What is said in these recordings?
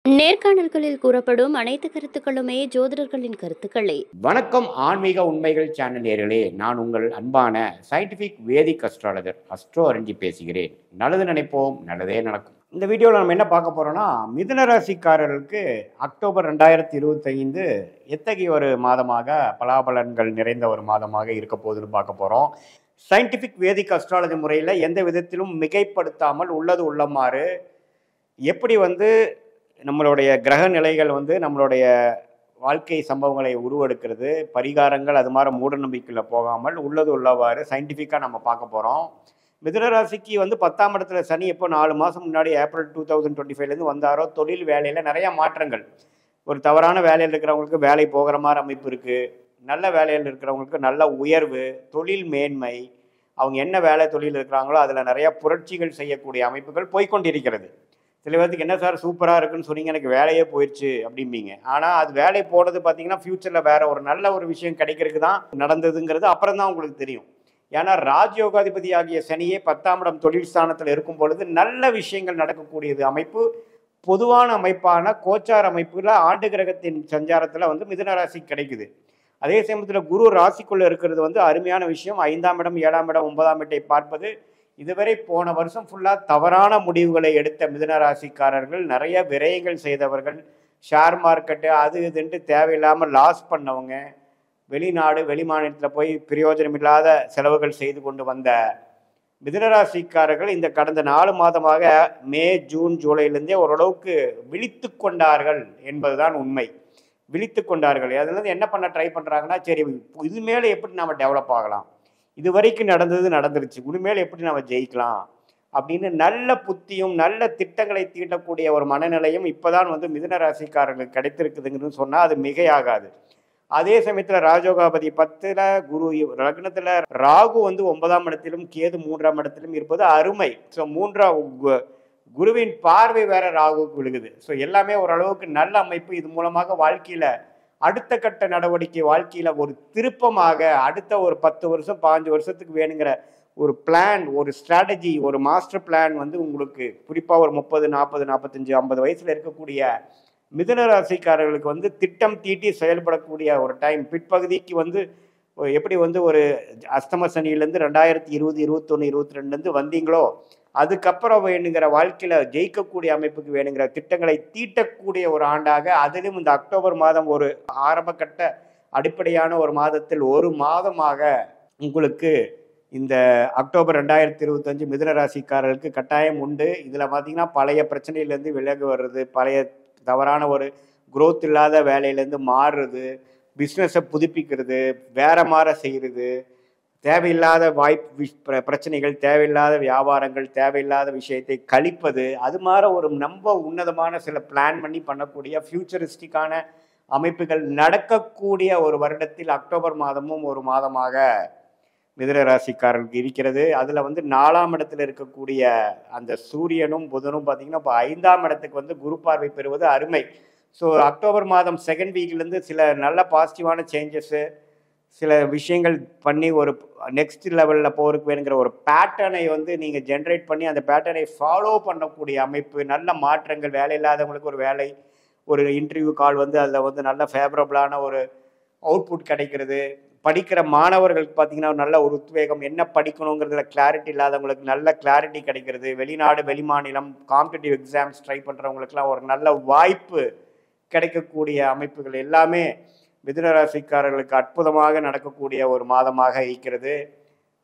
நேர்காணல்களில் கூறப்படும் அனைத்து கருத்துக்களுமே ஜோதிடர்களின் கருத்துக்களே. வணக்கம் ஆன்மீக உண்மைகள் சேனல் நேயர்களே, நான் உங்கள் அன்பான சயின்டிஃபிக் வேதிக் அஸ்ட்ராலஜர் அஸ்ட்ரோ அரஞ்சி பேசுகிறேன். நல்லது நினைப்போம், நல்லதே நடக்கும். இந்த வீடியோவில் நம்ம என்ன பார்க்க போகிறோம்னா, மிதுன ராசிக்காரர்களுக்கு அக்டோபர் 2025 எத்தகைய ஒரு மாதமாக பலாபலன்கள் நிறைந்த ஒரு மாதமாக இருக்க போகுதுன்னு பார்க்க போகிறோம். சயின்டிஃபிக் வேதிக் அஸ்ட்ராலஜி முறையில் எந்த விதத்திலும் மிகைப்படுத்தாமல் உள்ளது உள்ளமாறு எப்படி நம்மளுடைய கிரக நிலைகள் நம்மளுடைய வாழ்க்கை சம்பவங்களை உருவெடுக்கிறது, பரிகாரங்கள், அது மாதிரி மூட நம்பிக்கையில் போகாமல் உள்ளது உள்ளவாறு சயின்டிஃபிக்காக நம்ம பார்க்க போகிறோம். மிதுனராசிக்கு 10ஆம் இடத்துல சனி எப்போ 4 மாதம் முன்னாடி ஏப்ரல் 2025 வந்தாரோ, தொழில் வேலையில் நிறையா மாற்றங்கள். ஒரு தவறான வேலையில் இருக்கிறவங்களுக்கு வேலை போகிற மாதிரி அமைப்பு இருக்குது. நல்ல வேலையில் இருக்கிறவங்களுக்கு நல்ல உயர்வு, தொழில் மேன்மை, அவங்க என்ன வேலை தொழில் இருக்கிறாங்களோ அதில் நிறையா புரட்சிகள் செய்யக்கூடிய அமைப்புகள் போய்கொண்டிருக்கிறது. சில பேருக்கு என்ன சார் சூப்பராக இருக்குன்னு சொன்னீங்க, எனக்கு வேலையே போயிடுச்சு அப்படிம்பீங்க. ஆனால் அது வேலை போனது பார்த்தீங்கன்னா ஃப்யூச்சரில் வேற ஒரு நல்ல ஒரு விஷயம் கிடைக்கிறதுக்கு தான் நடந்ததுங்கிறது அப்புறம் தான் உங்களுக்கு தெரியும். ஏன்னா ராஜயோகாதிபதி ஆகிய சனியே 10ஆம் இடம் தொழில் ஸ்தானத்தில் இருக்கும் பொழுது நல்ல விஷயங்கள் நடக்கக்கூடியது அமைப்பு. பொதுவான அமைப்பான கோச்சார் அமைப்புல ஆண்டு கிரகத்தின் சஞ்சாரத்தில் மிதுன ராசி கிடைக்குது. அதே சமயத்தில் குரு ராசிக்குள்ளே இருக்கிறது அருமையான விஷயம். 5ஆம் இடம், 7ஆம் இடம், 9ஆம் இடத்தை பார்ப்பது. இதுவரை போன வருஷம் ஃபுல்லாக தவறான முடிவுகளை எடுத்த மிதுன ராசிக்காரர்கள், நிறைய விரயங்கள் செய்தவர்கள், ஷேர் மார்க்கெட்டு அது இதுன்ட்டு தேவையில்லாமல் லாஸ் பண்ணவங்க, வெளிநாடு வெளி மாநிலத்தில் போய் பிரயோஜனம் இல்லாத செலவுகள் செய்து கொண்டு வந்த மிதுனராசிக்காரர்கள் இந்த கடந்த 4 மாதமாக மே, ஜூன், ஜூலைலேருந்தே ஓரளவுக்கு விழித்து கொண்டார்கள் என்பதுதான் உண்மை. விழித்து கொண்டார்கள். அதுலேருந்து என்ன பண்ண ட்ரை பண்ணுறாங்கன்னா, சரி இது மேலே எப்படி நம்ம டெவலப் ஆகலாம், இது வரைக்கும் நடந்துருச்சு, உண்மையில எப்படி நம்ம ஜெயிக்கலாம் அப்படின்னு நல்ல புத்தியும் நல்ல திட்டங்களை தீட்டக்கூடிய ஒரு மனநிலையும் இப்போதான் மிதுன ராசிக்காரர்களுக்கு கிடைத்திருக்குதுங்கன்னு சொன்னால் அது மிகையாகாது. அதே சமயத்தில் ராஜயோகாபதி 10ல் குரு லக்னத்தில் ராகு 9ஆம் இடத்திலும் கேது 3ஆம் இடத்திலும் இருப்பது அருமை. ஸோ குருவின் பார்வை வேற ராகுக்கு விழுகுது. ஸோ எல்லாமே ஓரளவுக்கு நல்ல அமைப்பு. இது மூலமாக வாழ்க்கையில் அடுத்த கட்ட நடவடிக்கை, வாழ்க்கையில் ஒரு திருப்பமாக அடுத்த ஒரு 10 வருஷம் 15 வருஷத்துக்கு வேணுங்கிற ஒரு பிளான், ஒரு ஸ்ட்ராட்டஜி, ஒரு மாஸ்டர் பிளான் உங்களுக்கு குறிப்பாக ஒரு 30, 40, 45, 50 வயசில் இருக்கக்கூடிய மிதுன ராசிக்காரர்களுக்கு திட்டம் தீட்டி செயல்படக்கூடிய ஒரு டைம். பிற்பகுதிக்கு எப்படி ஒரு அஸ்தம சனியிலேருந்து 2020, 21, 22 வந்தீங்களோ, அதுக்கப்புறம் வேணுங்கிற வாழ்க்கையில் ஜெயிக்கக்கூடிய அமைப்புக்கு வேணுங்கிற திட்டங்களை தீட்டக்கூடிய ஒரு ஆண்டாக, அதிலும் இந்த அக்டோபர் மாதம் ஒரு ஆரம்ப கட்ட அடிப்படையான ஒரு மாதத்தில் ஒரு மாதமாக உங்களுக்கு இந்த அக்டோபர் 2025 மிதுன ராசிக்காரர்களுக்கு கட்டாயம் உண்டு. இதில் பார்த்தீங்கன்னா பழைய பிரச்சனையிலேருந்து விலகு வர்றது, பழைய தவறான ஒரு குரோத் இல்லாத வேலையிலேருந்து மாறுறது, பிஸ்னஸை புதுப்பிக்கிறது, வேற மாதிரி செய்கிறது, தேவையில்லாத பிரச்சனைகள், தேவையில்லாத வியாபாரங்கள், தேவையில்லாத விஷயத்தை கழிப்பது, அது மாதிரி ஒரு ரொம்ப உன்னதமான சில பிளான் பண்ணி பண்ணக்கூடிய ஃபியூச்சரிஸ்டிக்கான அமைப்புகள் நடக்கக்கூடிய ஒரு வருடத்தில் அக்டோபர் மாதமும் ஒரு மாதமாக மிதுன ராசிக்காரர்களுக்கு இருக்கிறது. அதில் 4ஆம் இடத்துல இருக்கக்கூடிய அந்த சூரியனும் புதனும் பார்த்தீங்கன்னா இப்போ 5ஆம் இடத்துக்கு குரு பார்வை பெறுவது அருமை. ஸோ அக்டோபர் மாதம் செகண்ட் வீக்லேருந்து சில நல்ல பாசிட்டிவான சேஞ்சஸ்ஸு, சில விஷயங்கள் பண்ணி ஒரு நெக்ஸ்ட் லெவலில் போகிறதுக்கு வேணுங்கிற ஒரு பேட்டர்னை நீங்கள் ஜென்ரேட் பண்ணி அந்த பேட்டர்னை ஃபாலோ பண்ணக்கூடிய அமைப்பு, நல்ல மாற்றங்கள், வேலை இல்லாதவங்களுக்கு ஒரு வேலை, ஒரு இன்டர்வியூ கால் அதில் நல்ல ஃபேவரபுளான ஒரு அவுட்புட் கிடைக்கிறது. படிக்கிற மாணவர்களுக்கு பார்த்தீங்கன்னா நல்ல ஒரு உத்வேகம், என்ன படிக்கணுங்கிறதுல கிளாரிட்டி இல்லாதவங்களுக்கு நல்ல கிளாரிட்டி கிடைக்கிறது. வெளிநாடு வெளிமாநிலம் காம்படிட்டிவ் எக்ஸாம்ஸ் ட்ரை பண்ணுறவங்களுக்குலாம் ஒரு நல்ல வாய்ப்பு கிடைக்கக்கூடிய அமைப்புகள் எல்லாமே மிதுன ராசிக்காரர்களுக்கு அற்புதமாக நடக்கக்கூடிய ஒரு மாதமாக இருக்கிறது.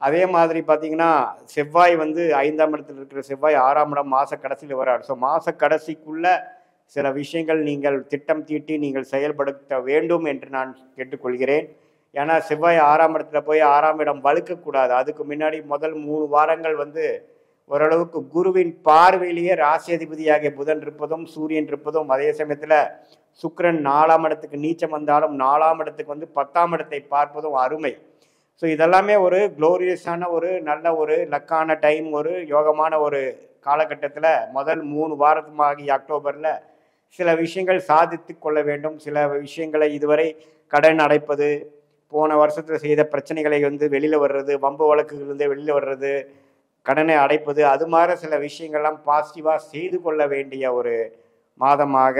அதே மாதிரி பார்த்தீங்கன்னா செவ்வாய் 5ஆம் இடத்தில் இருக்கிற செவ்வாய் 6ஆம் இடம் மாத கடைசியில் வரார். ஸோ மாத கடைசிக்குள்ள சில விஷயங்கள் நீங்கள் திட்டம் தீட்டி நீங்கள் செயல்படுத்த வேண்டும் என்று நான் கேட்டுக்கொள்கிறேன். ஏன்னா செவ்வாய் 6ஆம் இடத்துல போய் 6ஆம் இடம் வலுக்கக்கூடாது. அதுக்கு முன்னாடி முதல் 3 வாரங்கள் ஓரளவுக்கு குருவின் பார்வையிலேயே ராசி அதிபதியாகிய புதன் இருப்பதும் சூரியன் இருப்பதும், அதே சமயத்தில் சுக்கிரன் 4ஆம் இடத்துக்கு நீச்சம் வந்தாலும் 4ஆம் இடத்துக்கு 10ஆம் இடத்தை பார்ப்பதும் அருமை. ஸோ இதெல்லாமே ஒரு க்ளோரியஸான ஒரு நல்ல ஒரு லக்கான டைம், ஒரு யோகமான ஒரு காலகட்டத்தில் முதல் 3 வாரமாகி அக்டோபரில் சில விஷயங்கள் சாதித்து கொள்ள வேண்டும். சில விஷயங்களை இதுவரை கடன் அடைப்பது, போன வருஷத்தில் செய்த பிரச்சனைகளை வெளியில் வர்றது, வம்பு வழக்குகளிலிருந்து வெளியில் வர்றது, கடனை அடைப்பது, அது மாதிரி சில விஷயங்கள்லாம் பாசிட்டிவாக செய்து கொள்ள வேண்டிய ஒரு மாதமாக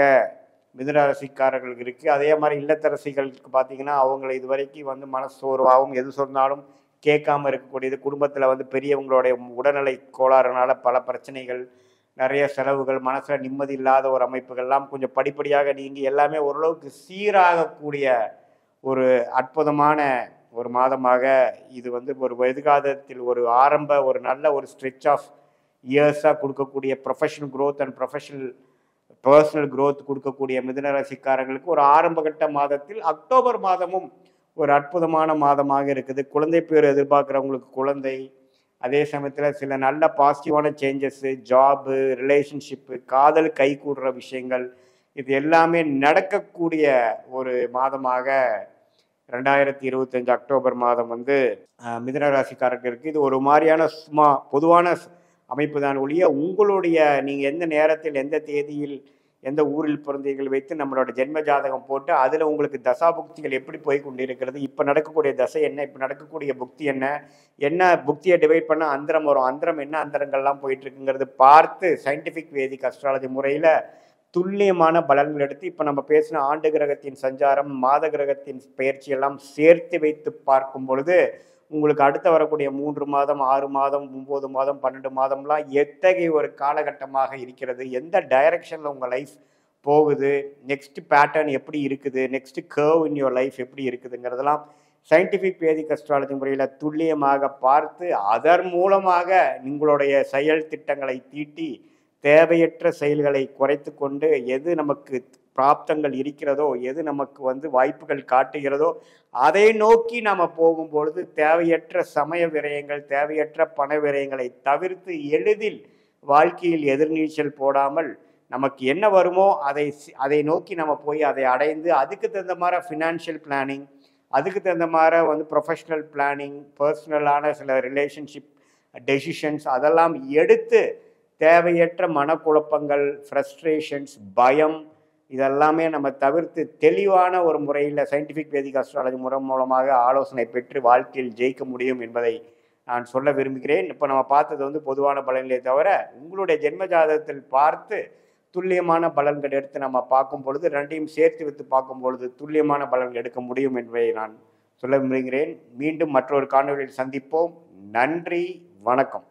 மிதுன ராசிக்காரர்களுக்கு இருக்குது. அதே மாதிரி இல்லத்தரசிகளுக்கு பார்த்தீங்கன்னா அவங்களை இது வரைக்கும் வந்து மனசோர்வாகவும் எது சொன்னாலும் கேட்காம இருக்கக்கூடியது, குடும்பத்தில் வந்து பெரியவங்களுடைய உடல்நிலை கோளாறுனால பல பிரச்சனைகள், நிறைய செலவுகள், மனசில் நிம்மதி இல்லாத ஒரு அமைப்புகள்லாம் கொஞ்சம் படிப்படியாக நீங்கி எல்லாமே ஓரளவுக்கு சீராகக்கூடிய ஒரு அற்புதமான ஒரு மாதமாக இது வந்து ஒரு எதிர்காலத்தில் ஒரு ஆரம்ப ஒரு நல்ல ஒரு ஸ்ட்ரெச் ஆஃப் இயர்ஸாக கொடுக்கக்கூடிய professional growth and personal growth கொடுக்கக்கூடிய மிதுன ராசிக்காரங்களுக்கு ஒரு ஆரம்பகட்ட மாதத்தில் அக்டோபர் மாதமும் ஒரு அற்புதமான மாதமாக இருக்குது. குழந்தை பேர் எதிர்பார்க்குறவங்களுக்கு குழந்தை, அதே சமயத்தில் சில நல்ல பாசிட்டிவான சேஞ்சஸ்ஸு, ஜாபு, ரிலேஷன்ஷிப்பு, காதல் கை கூடுற விஷயங்கள், இது எல்லாமே நடக்கக்கூடிய ஒரு மாதமாக 2025 அக்டோபர் மாதம் வந்து மிதுன ராசிக்காரர்களுக்கு இது ஒரு மாதிரியான சும்மா பொதுவான அமைப்பு தான் ஒழிய உங்களுடைய நீங்கள் எந்த நேரத்தில் எந்த தேதியில் எந்த ஊரில் பிறந்தீர்கள் வைத்து நம்மளோட ஜென்ம ஜாதகம் போட்டு அதில் உங்களுக்கு தசா புக்திகள் எப்படி போய் கொண்டிருக்கிறது, இப்போ நடக்கக்கூடிய தசை என்ன, இப்போ நடக்கக்கூடிய புக்தி என்ன, என்ன புக்தியை டிவைட் பண்ண அந்தரம் வரும், அந்தரம் என்ன அந்தரங்கள்லாம் போயிட்டுருக்குங்கிறது பார்த்து சயின்டிஃபிக் வேதிக் அஸ்ட்ராலஜி முறையில் துல்லியமான பலன்கள் எடுத்து இப்போ நம்ம பேசின ஆண்டு கிரகத்தின் சஞ்சாரம், மாத கிரகத்தின் பயிற்சி எல்லாம் சேர்த்து வைத்து பார்க்கும் பொழுது உங்களுக்கு அடுத்து வரக்கூடிய 3 மாதம், 6 மாதம், 9 மாதம், 12 மாதம்லாம் எத்தகைய ஒரு காலகட்டமாக இருக்கிறது, எந்த டைரக்ஷனில் உங்கள் லைஃப் போகுது, நெக்ஸ்ட் பேட்டர்ன் எப்படி இருக்குது, next curve in your life எப்படி இருக்குதுங்கிறதெல்லாம் சயின்டிஃபிக் வேதிக் அஸ்ட்ராலஜி முறையில் துல்லியமாக பார்த்து அதன் மூலமாக உங்களுடைய செயல் திட்டங்களை தீட்டி தேவையற்ற செயல்களை குறைத்து கொண்டு எது நமக்கு பிராப்தங்கள் இருக்கிறதோ, எது நமக்கு வந்து வாய்ப்புகள் காட்டுகிறதோ அதை நோக்கி நாம் போகும்பொழுது தேவையற்ற சமய விரயங்கள், தேவையற்ற பண விரயங்களை தவிர்த்து எளிதில் வாழ்க்கையில் எதிர்நீச்சல் போடாமல் நமக்கு என்ன வருமோ அதை நோக்கி நம்ம போய் அதை அடைந்து அதுக்கு தகுந்த மாதிரி ஃபினான்ஷியல் பிளானிங், அதுக்கு தகுந்த மாதிரி வந்து ப்ரொஃபஷ்னல் பிளானிங், பர்சனலான சில ரிலேஷன்ஷிப் டெசிஷன்ஸ் அதெல்லாம் எடுத்து தேவையற்ற மனக்குழப்பங்கள், ஃப்ரஸ்ட்ரேஷன்ஸ், பயம் இதெல்லாமே நம்ம தவிர்த்து தெளிவான ஒரு முறையில் சயின்டிஃபிக் வேதிக் அஸ்ட்ராலஜி முறை மூலமாக ஆலோசனை பெற்று வாழ்க்கையில் ஜெயிக்க முடியும் என்பதை நான் சொல்ல விரும்புகிறேன். இப்போ நம்ம பார்த்தது வந்து பொதுவான பலன்களே தவிர உங்களுடைய ஜென்ம ஜாதகத்தில் பார்த்து துல்லியமான பலன்கள் எடுத்து நம்ம பார்க்கும் பொழுது ரெண்டையும் சேர்த்து வைத்து பார்க்கும் பொழுது துல்லியமான பலன்கள் எடுக்க முடியும் என்பதை நான் சொல்ல விரும்புகிறேன். மீண்டும் மற்றொரு காணொலியில் சந்திப்போம். நன்றி, வணக்கம்.